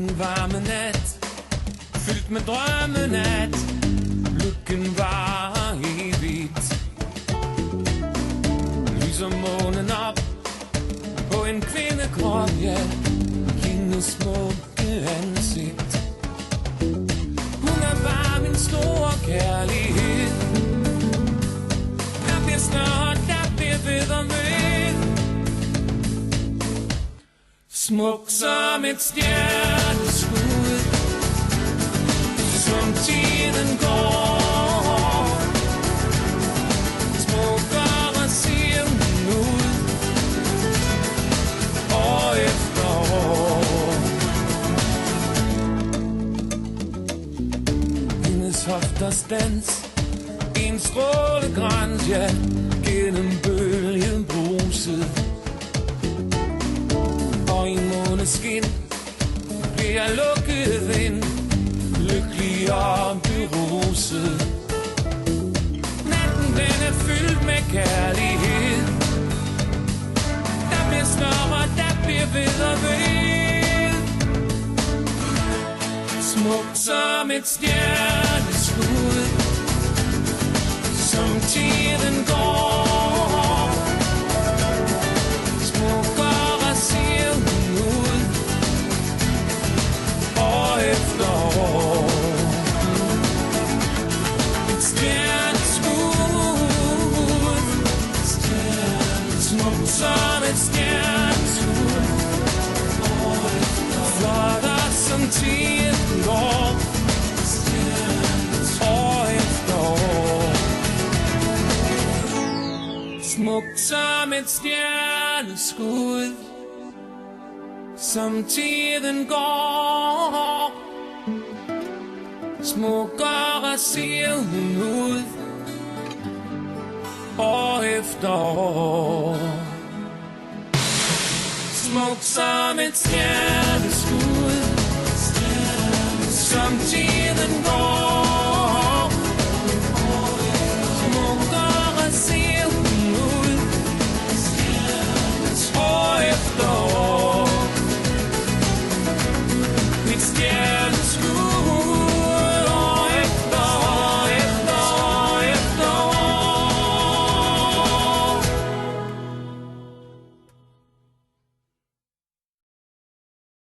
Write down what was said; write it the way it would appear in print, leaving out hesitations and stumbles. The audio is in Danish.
En varme nat, fyldt med drømmen at lykken var evigt. Lyser månen op på en kvindekrop, ja, hendes smukke ansigt. Hun er bare min store kærlighed. Der bliver snart, der bliver ved og ved. Smuk som et stjerneskud, som tiden går. Smukkere ser hun ud, år efter år. Hendes hofters dans, en strålegrænse, ja, gennem bølgen bruset. Og i måneskin bliver jeg lukket ind, lykkelig og beruset. Natten den er fyldt med kærlighed. Der bliver større, der bliver ved og ved. Smukt som et stjerneskud, som tiden går. Smukkere ser hun ud, år efter år. Et stjerneskud, smukt som et stjerneskud, flottere som tiden går, år efter år. Smukt som et stjerneskud, som tiden går. Smukkere ser hun ud, år efter år. Smukt som et stjerneskud, som tiden